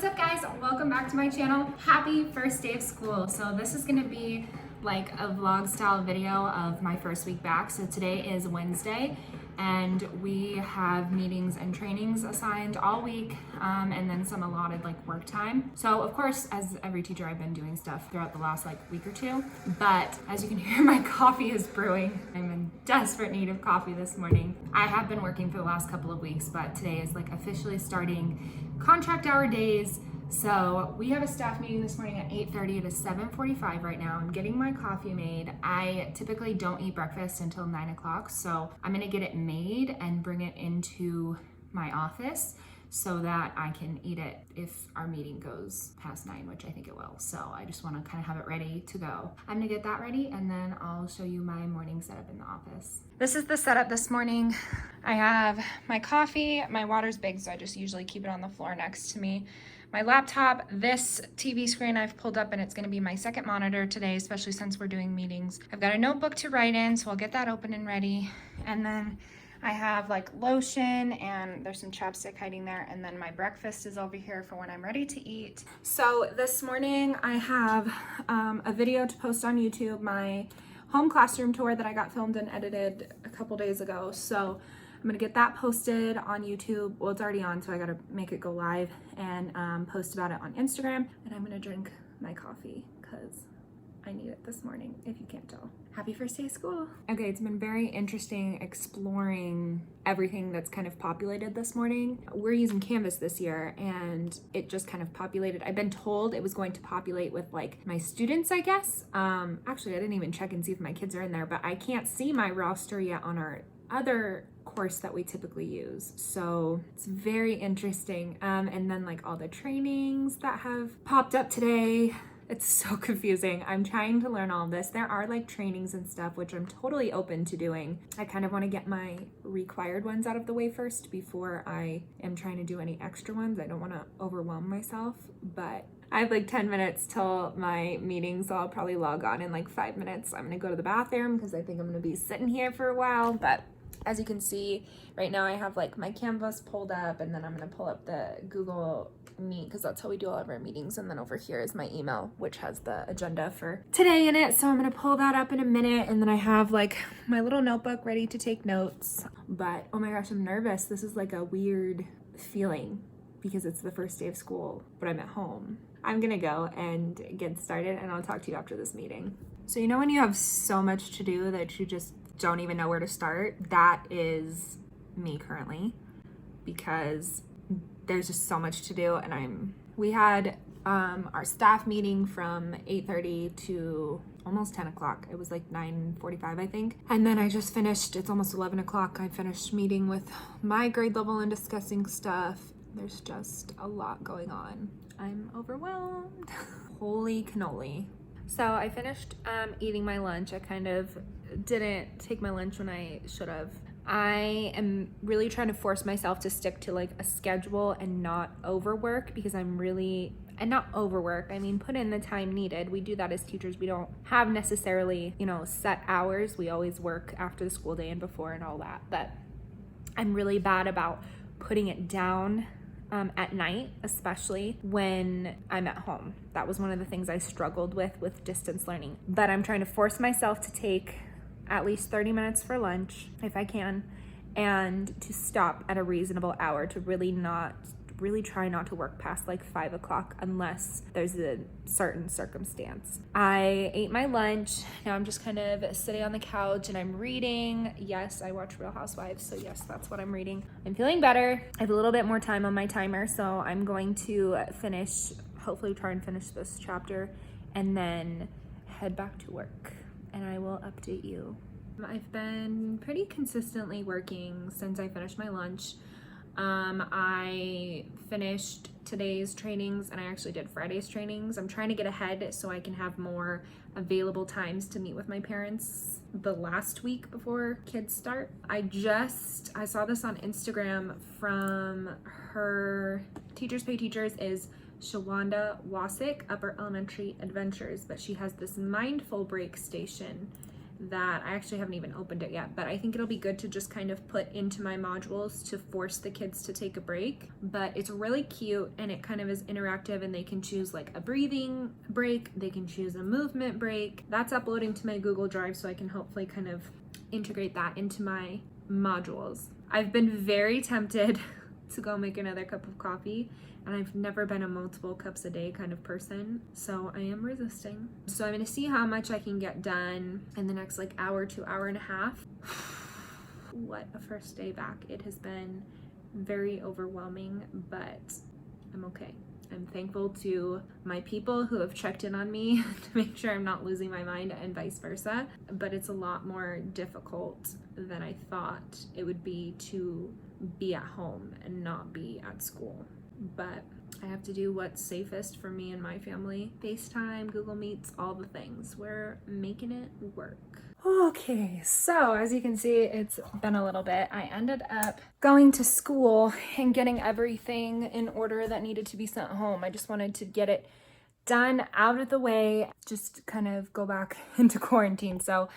What's up guys? Welcome back to my channel. Happy first day of school. So this is gonna be like a vlog style video of my first week back. So today is Wednesday and we have meetings and trainings assigned all week and then some allotted like work time. So of course, as every teacher, I've been doing stuff throughout the last like week or two, but as you can hear, my coffee is brewing. I'm in desperate need of coffee this morning. I have been working for the last couple of weeks, but today is like officially starting contract hour days. So we have a staff meeting this morning at 8:30 to 7:45 right now. I'm getting my coffee made. I typically don't eat breakfast until 9 o'clock. So I'm gonna get it made and bring it into my office so that I can eat it if our meeting goes past 9, which I think it will. So I just wanna kind of have it ready to go. I'm gonna get that ready and then I'll show you my morning setup in the office. This is the setup this morning. I have my coffee, my water's big, so I just usually keep it on the floor next to me. My laptop, this TV screen I've pulled up, and it's gonna be my second monitor today, especially since we're doing meetings. I've got a notebook to write in, so I'll get that open and ready. And then I have like lotion and there's some chapstick hiding there. And then my breakfast is over here for when I'm ready to eat. So this morning I have a video to post on YouTube, my home classroom tour that I got filmed and edited a couple days ago. So I'm gonna get that posted on YouTube. Well, it's already on, so I gotta make it go live and post about it on Instagram. And I'm gonna drink my coffee because I need it this morning, if you can't tell. Happy first day of school. Okay, it's been very interesting exploring everything that's kind of populated this morning. We're using Canvas this year and it just kind of populated. I've been told it was going to populate with like my students, I guess. Actually, I didn't even check and see if my kids are in there, but I can't see my roster yet on our other course that we typically use. So it's very interesting. And then like all the trainings that have popped up today. It's so confusing. I'm trying to learn all of this. There are like trainings and stuff, which I'm totally open to doing. I kind of want to get my required ones out of the way first before I am trying to do any extra ones. I don't want to overwhelm myself, but I have like 10 minutes till my meeting, so I'll probably log on in like 5 minutes. I'm gonna go to the bathroom because I think I'm gonna be sitting here for a while, but as you can see, right now I have like my Canvas pulled up and then I'm gonna pull up the Google Meet because that's how we do all of our meetings. And then over here is my email, which has the agenda for today in it. So I'm gonna pull that up in a minute. And then I have like my little notebook ready to take notes. But oh my gosh, I'm nervous. This is like a weird feeling because it's the first day of school, but I'm at home. I'm gonna go and get started and I'll talk to you after this meeting. So you know when you have so much to do that you just don't even know where to start? That is me currently because there's just so much to do. And we had our staff meeting from 8:30 to almost 10 o'clock. It was like 9:45, I think. And then I just finished, it's almost 11 o'clock. I finished meeting with my grade level and discussing stuff. There's just a lot going on. I'm overwhelmed. Holy cannoli. So I finished eating my lunch. I kind of didn't take my lunch when I should have. I am really trying to force myself to stick to like a schedule and not overwork because I'm really, and not overwork, I mean put in the time needed. We do that as teachers. We don't have necessarily, you know, set hours. We always work after the school day and before and all that. But I'm really bad about putting it down at night, especially when I'm at home. That was one of the things I struggled with distance learning. But I'm trying to force myself to take at least 30 minutes for lunch if I can, and to stop at a reasonable hour, to really try not to work past like 5 o'clock unless there's a certain circumstance. I ate my lunch. Now I'm just kind of sitting on the couch and I'm reading. Yes, I watch Real Housewives, so yes, that's what I'm reading. I'm feeling better. I have a little bit more time on my timer, so I'm going to hopefully try and finish this chapter and then head back to work and I will update you. I've been pretty consistently working since I finished my lunch. I finished today's trainings and I actually did Friday's trainings. I'm trying to get ahead so I can have more available times to meet with my parents the last week before kids start. I saw this on Instagram from her Teachers Pay Teachers is Shawanda Wasick, Upper Elementary Adventures, but she has this mindful break station that I actually haven't even opened it yet, but I think it'll be good to just kind of put into my modules to force the kids to take a break. But it's really cute and it kind of is interactive, and they can choose like a breathing break, they can choose a movement break. That's uploading to my Google Drive, so I can hopefully kind of integrate that into my modules. I've been very tempted to go make another cup of coffee, and I've never been a multiple cups a day kind of person, so I am resisting. So I'm gonna see how much I can get done in the next like hour to hour and a half. What a first day back. It has been very overwhelming, but I'm okay. I'm thankful to my people who have checked in on me to make sure I'm not losing my mind, and vice versa. But it's a lot more difficult than I thought it would be to be at home and not be at school. But I have to do what's safest for me and my family. FaceTime, Google Meets, all the things. We're making it work. Okay, so as you can see, it's been a little bit. I ended up going to school and getting everything in order that needed to be sent home. I just wanted to get it done, out of the way, just kind of go back into quarantine. So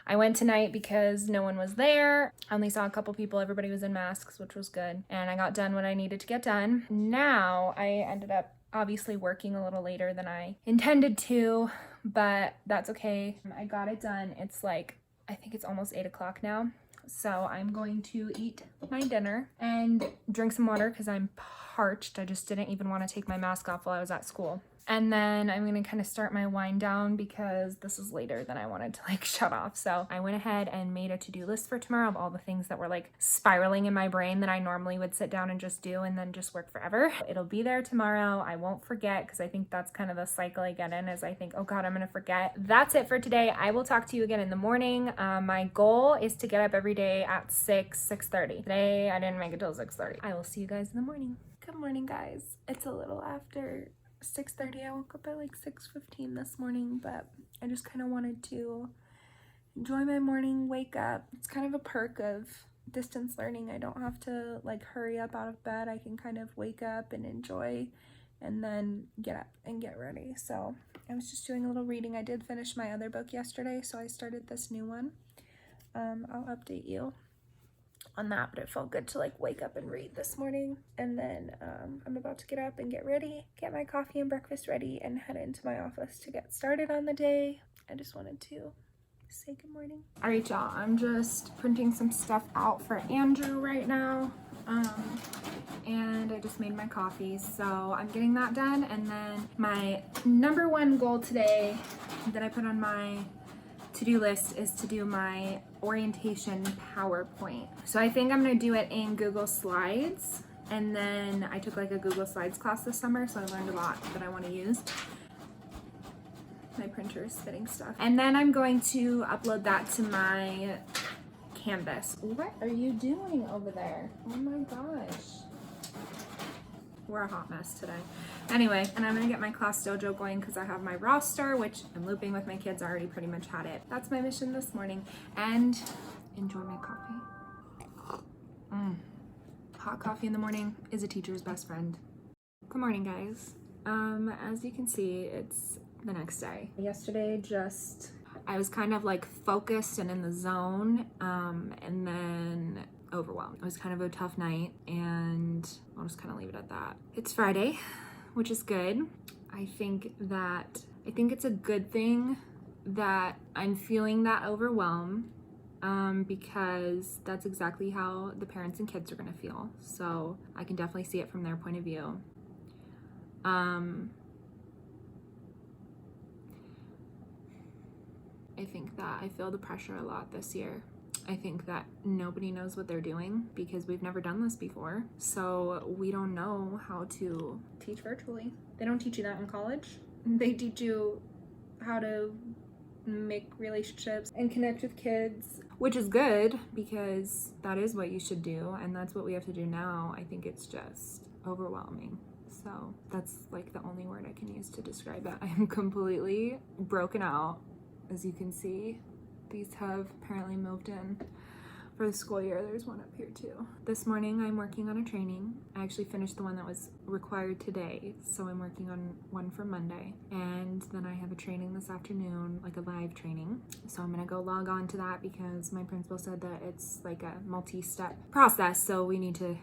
I went tonight because no one was there. I only saw a couple people. Everybody was in masks, which was good. And I got done what I needed to get done. Now I ended up obviously working a little later than I intended to, but that's okay. I got it done. It's like, I think it's almost 8 o'clock now. So I'm going to eat my dinner and drink some water because I'm parched. I just didn't even want to take my mask off while I was at school. And then I'm gonna kind of start my wind down because this is later than I wanted to like shut off. So I went ahead and made a to-do list for tomorrow of all the things that were like spiraling in my brain that I normally would sit down and just do and then just work forever. It'll be there tomorrow. I won't forget, because I think that's kind of the cycle I get in, is I think, oh God, I'm gonna forget. That's it for today. I will talk to you again in the morning. My goal is to get up every day at 6:30. Today I didn't make it till 6:30. I will see you guys in the morning. Good morning, guys. It's a little after 6:30. I woke up at like 6:15 this morning, but I just kind of wanted to enjoy my morning, wake up. It's kind of a perk of distance learning. I don't have to like hurry up out of bed. I can kind of wake up and enjoy and then get up and get ready. So I was just doing a little reading. I did finish my other book yesterday, so I started this new one. I'll update you on that, but it felt good to like wake up and read this morning. And then I'm about to get up and get ready, get my coffee and breakfast ready, and head into my office to get started on the day. I just wanted to say good morning. All right, y'all, I'm just printing some stuff out for Andrew right now. And I just made my coffee, so I'm getting that done. And then my number one goal today that I put on my to-do list is to do my orientation PowerPoint. So I think I'm gonna do it in Google Slides, and then I took like a Google Slides class this summer, so I learned a lot that I want to use. My printer is spitting stuff. And then I'm going to upload that to my Canvas. What are you doing over there? Oh my gosh. We're a hot mess today. Anyway, and I'm gonna get my class dojo going because I have my roster, which I'm looping with my kids. I already pretty much had it. That's my mission this morning. And enjoy my coffee. Hot coffee in the morning is a teacher's best friend. Good morning, guys. As you can see, it's the next day. Yesterday, I was kind of like focused and in the zone, and then overwhelmed. It was kind of a tough night, and I'll just kind of leave it at that. It's Friday, which is good. I think it's a good thing that I'm feeling that overwhelm, because that's exactly how the parents and kids are gonna feel. So I can definitely see it from their point of view. I think that I feel the pressure a lot this year. I think that nobody knows what they're doing because we've never done this before. So we don't know how to teach virtually. They don't teach you that in college. They teach you how to make relationships and connect with kids, which is good because that is what you should do, and that's what we have to do now. I think it's just overwhelming. So that's like the only word I can use to describe it. I am completely broken out. As you can see, these have apparently moved in for the school year. There's one up here too. This morning I'm working on a training. I actually finished the one that was required today, so I'm working on one for Monday. And then I have a training this afternoon, like a live training. So I'm gonna go log on to that because my principal said that it's like a multi-step process, so we need to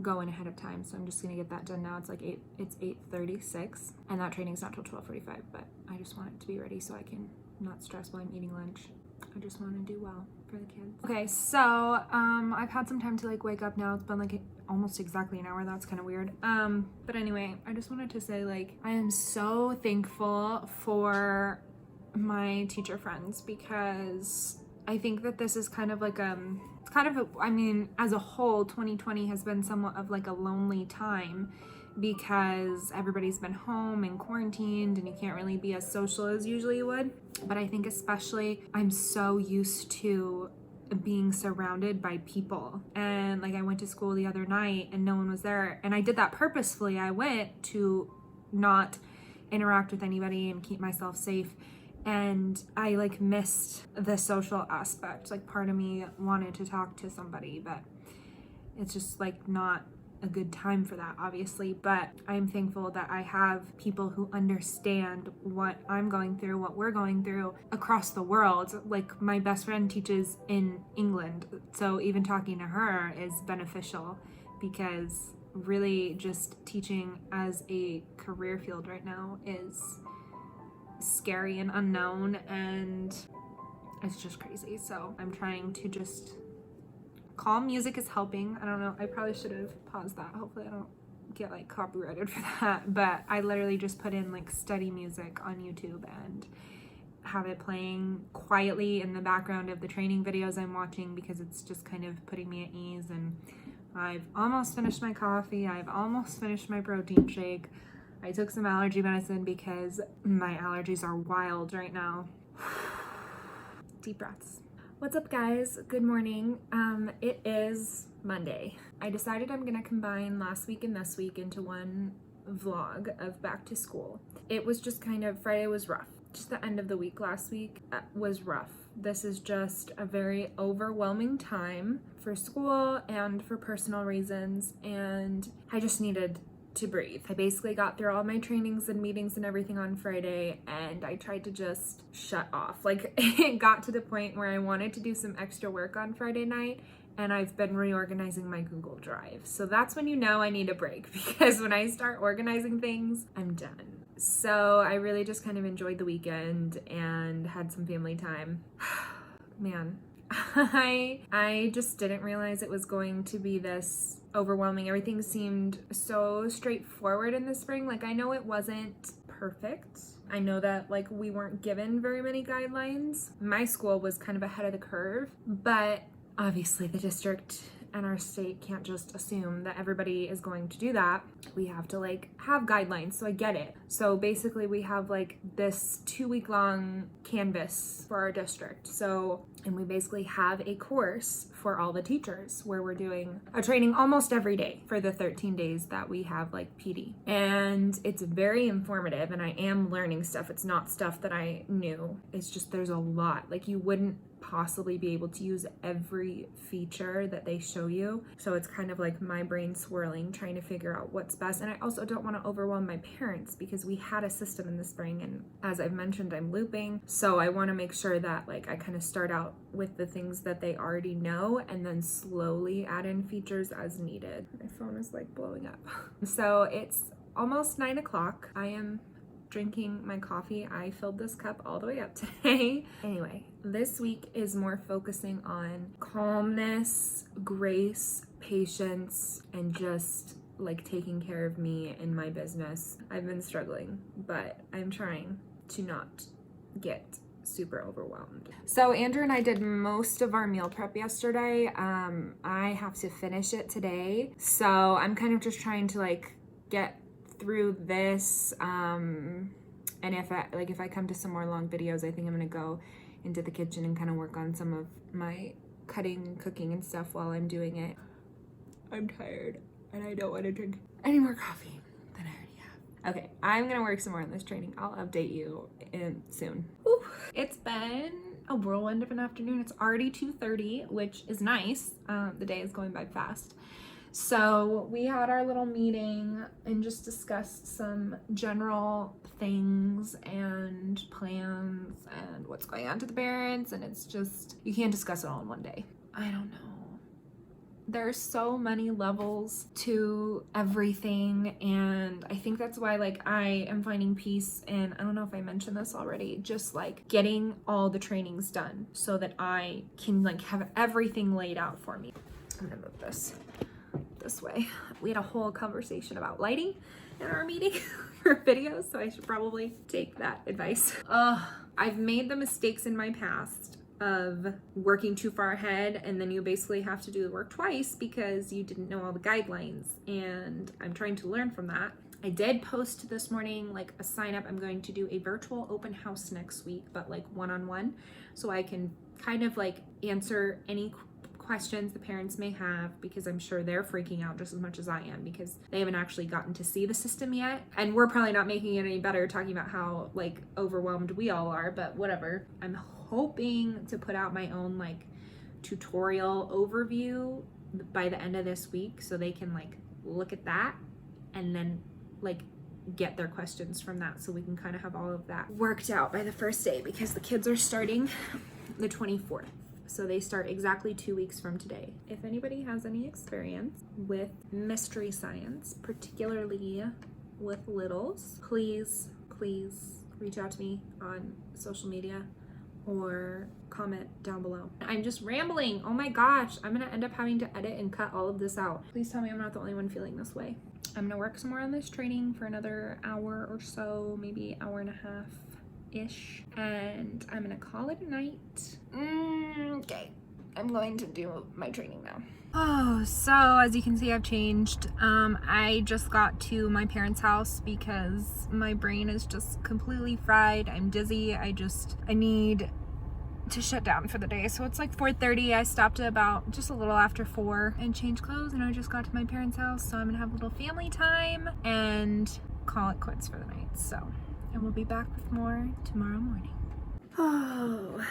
go in ahead of time. So I'm just gonna get that done now. It's like 8:36 and that training's not till 12:45, but I just want it to be ready so I can not stress while I'm eating lunch. I just want to do well for the kids. Okay, so I've had some time to like wake up now. It's been like almost exactly an hour. That's kind of weird. But anyway, I just wanted to say like I am so thankful for my teacher friends because I think that this is kind of like it's kind of I mean, as a whole 2020 has been somewhat of like a lonely time because everybody's been home and quarantined and you can't really be as social as usually you would. But I think especially I'm so used to being surrounded by people. And like I went to school the other night and no one was there. And I did that purposefully. I went to not interact with anybody and keep myself safe. And I like missed the social aspect. Like part of me wanted to talk to somebody, but it's just like not a good time for that, obviously. But I'm thankful that I have people who understand what I'm going through, what we're going through across the world. Like my best friend teaches in England, so even talking to her is beneficial because really just teaching as a career field right now is scary and unknown and it's just crazy. So I'm trying to just calm music is helping. I don't know, I probably should have paused that. Hopefully I don't get like copyrighted for that, but I literally just put in like study music on YouTube and have it playing quietly in the background of the training videos I'm watching because it's just kind of putting me at ease. And I've almost finished my coffee. I've almost finished my protein shake. I took some allergy medicine because my allergies are wild right now. Deep breaths. What's up guys? Good morning. It is Monday. I decided I'm gonna combine last week and this week into one vlog of back to school. It was just kind of, Friday was rough. Just the end of the week last week was rough. This is just a very overwhelming time for school and for personal reasons, and I just needed to breathe. I basically got through all my trainings and meetings and everything on Friday and I tried to just shut off. Like it got to the point where I wanted to do some extra work on Friday night and I've been reorganizing my Google Drive. So that's when you know I need a break because when I start organizing things, I'm done. So I really just kind of enjoyed the weekend and had some family time. Man, I just didn't realize it was going to be this overwhelming. Everything seemed so straightforward in the spring. Like I know it wasn't perfect. I know that like we weren't given very many guidelines. My school was kind of ahead of the curve, but obviously the district and our state can't just assume that everybody is going to do that. We have to like have guidelines, so I get it. So basically we have like this 2-week-long canvas for our district. So, and we basically have a course for all the teachers where we're doing a training almost every day for the 13 days that we have like PD. And it's very informative and I am learning stuff. It's not stuff that I knew. It's just there's a lot. Like you wouldn't possibly be able to use every feature that they show you. So it's kind of like my brain swirling, trying to figure out what's best. And I also don't want to overwhelm my parents because we had a system in the spring and as I've mentioned, I'm looping. So I want to make sure that like I kind of start out with the things that they already know and then slowly add in features as needed. My phone is like blowing up. So it's almost 9 o'clock. I am drinking my coffee. I filled this cup all the way up today. Anyway, this week is more focusing on calmness, grace, patience, and just like taking care of me and my business. I've been struggling, but I'm trying to not get super overwhelmed. So Andrew and I did most of our meal prep yesterday. I have to finish it today. So I'm kind of just trying to like get through this and if I come to some more long videos, I think I'm gonna go into the kitchen and kind of work on some of my cutting, cooking and stuff while I'm doing it. I'm tired and I don't want to drink any more coffee than I already have. Okay, I'm gonna work some more on this training. I'll update you soon. Whew. It's been a whirlwind of an afternoon. It's already 2:30, which is nice. The day is going by fast. So we had our little meeting and just discussed some general things and plans and what's going on to the parents. And it's just, you can't discuss it all in one day. I don't know. There's so many levels to everything, and I think that's why like I am finding peace, and I don't know if I mentioned this already, just like getting all the trainings done so that I can like have everything laid out for me. I'm gonna move this way. We had a whole conversation about lighting in our meeting for videos, so I should probably take that advice. I've made the mistakes in my past of working too far ahead, and then you basically have to do the work twice because you didn't know all the guidelines, and I'm trying to learn from that. I did post this morning like a sign up. I'm going to do a virtual open house next week, but like one-on-one, so I can kind of like answer any questions the parents may have, because I'm sure they're freaking out just as much as I am because they haven't actually gotten to see the system yet, and we're probably not making it any better talking about how like overwhelmed we all are, but whatever. I'm hoping to put out my own like tutorial overview by the end of this week so they can like look at that and then like get their questions from that, so we can kind of have all of that worked out by the first day, because the kids are starting the 24th. So they start exactly 2 weeks from today. If anybody has any experience with mystery science, particularly with littles, please reach out to me on social media or comment down below. I'm just rambling. Oh my gosh, I'm gonna end up having to edit and cut all of this out. Please tell me I'm not the only one feeling this way. I'm gonna work some more on this training for another hour or so, maybe hour and a half ish, and I'm gonna call it a night. Okay, I'm going to do my training now. Oh, so as you can see, I've changed. I just got to my parents' house because my brain is just completely fried. I'm dizzy. I need to shut down for the day. So it's like 4:30. I stopped at about just a little after 4 and changed clothes, and I just got to my parents' house. So I'm gonna have a little family time and call it quits for the night. And we'll be back with more tomorrow morning. Oh,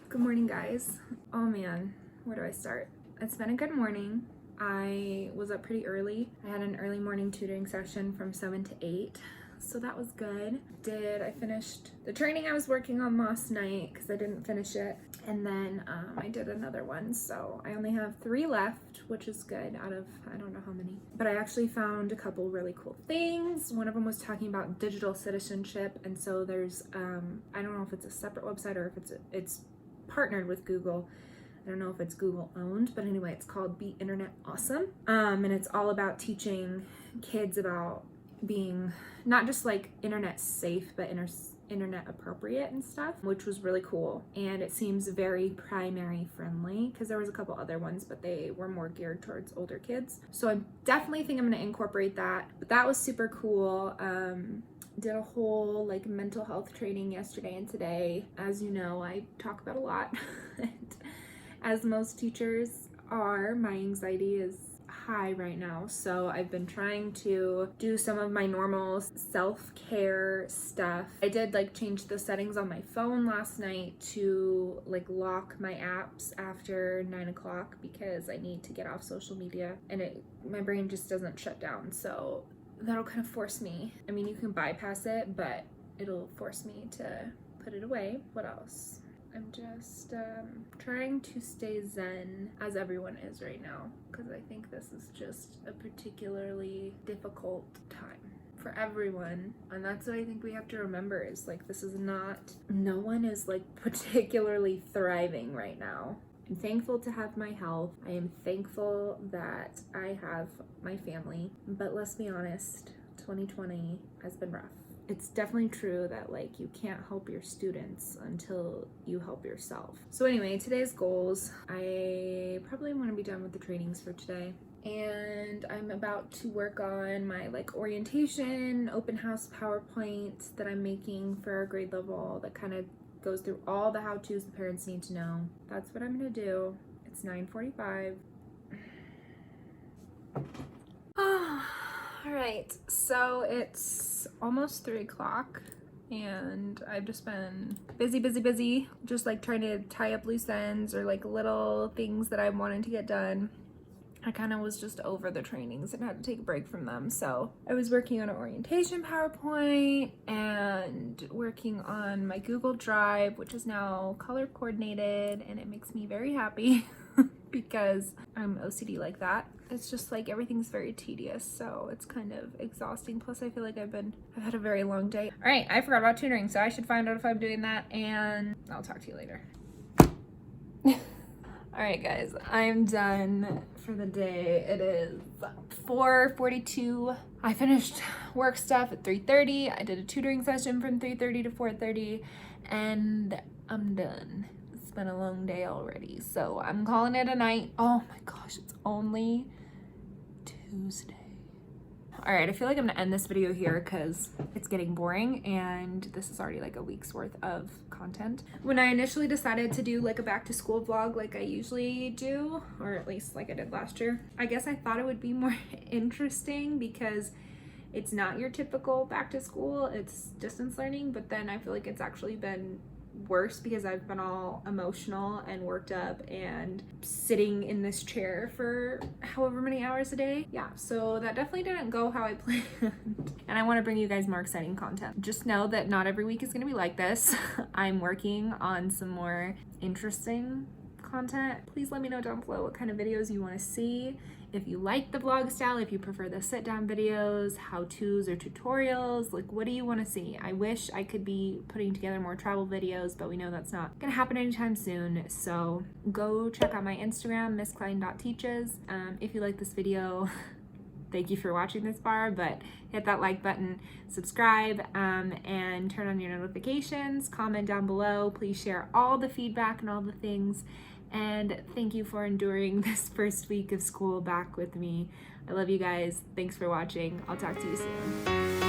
good morning, guys. Oh man, where do I start? It's been a good morning. I was up pretty early. I had an early morning tutoring session from 7 to 8, so that was good. I finished the training I was working on last night because I didn't finish it, and then I did another one, so I only have 3 left, which is good out of I don't know how many. But I actually found a couple really cool things. One of them was talking about digital citizenship, and so there's I don't know if it's a separate website or if it's partnered with Google. I don't know if it's Google owned, but anyway, it's called Be Internet Awesome. And it's all about teaching kids about being not just like internet safe, but internet appropriate and stuff, which was really cool. And it seems very primary friendly, because there was a couple other ones, but they were more geared towards older kids. So I definitely think I'm going to incorporate that. But that was super cool. Did a whole like mental health training yesterday and today. As you know, I talk about a lot. And as most teachers are, my anxiety is high right now, so I've been trying to do some of my normal self-care stuff. I did like change the settings on my phone last night to like lock my apps after 9 o'clock because I need to get off social media, and my brain just doesn't shut down, so that'll kind of force me. I mean, you can bypass it, but it'll force me to put it away. What else? I'm just trying to stay zen, as everyone is right now, because I think this is just a particularly difficult time for everyone. And that's what I think we have to remember, is like, no one is like particularly thriving right now. I'm thankful to have my health. I am thankful that I have my family, but let's be honest, 2020 has been rough. It's definitely true that like you can't help your students until you help yourself. So anyway, today's goals, I probably want to be done with the trainings for today. And I'm about to work on my like orientation, open house PowerPoint that I'm making for our grade level that kind of goes through all the how-tos the parents need to know. That's what I'm gonna do. It's 9:45. All right, so it's almost 3 o'clock and I've just been busy, just like trying to tie up loose ends or like little things that I wanted to get done. I kind of was just over the trainings and had to take a break from them. So I was working on an orientation PowerPoint and working on my Google Drive, which is now color coordinated, and it makes me very happy because I'm OCD like that. It's just like everything's very tedious, so it's kind of exhausting. Plus I feel like I've had a very long day. All right, I forgot about tutoring, so I should find out if I'm doing that, and I'll talk to you later. All right, guys, I'm done for the day. It is 4:42. I finished work stuff at 3:30. I did a tutoring session from 3:30 to 4:30, and I'm done. It's been a long day already, so I'm calling it a night. Oh my gosh, it's only Tuesday. All right, I feel like I'm gonna end this video here because it's getting boring and this is already like a week's worth of content. When I initially decided to do like a back to school vlog like I usually do, or at least like I did last year, I guess I thought it would be more interesting because it's not your typical back to school, it's distance learning, but then I feel like it's actually been worse because I've been all emotional and worked up and sitting in this chair for however many hours a day. Yeah, so that definitely didn't go how I planned. And I want to bring you guys more exciting content. Just know that not every week is going to be like this. I'm working on some more interesting content. Please let me know down below what kind of videos you want to see. If you like the vlog style, if you prefer the sit down videos, how-tos or tutorials, like what do you want to see? I wish I could be putting together more travel videos, but we know that's not gonna happen anytime soon. So go check out my Instagram, missklein.teaches. If you like this video, thank you for watching this far, but hit that like button, subscribe, and turn on your notifications, comment down below. Please share all the feedback and all the things. And thank you for enduring this first week of school back with me. I love you guys. Thanks for watching. I'll talk to you soon.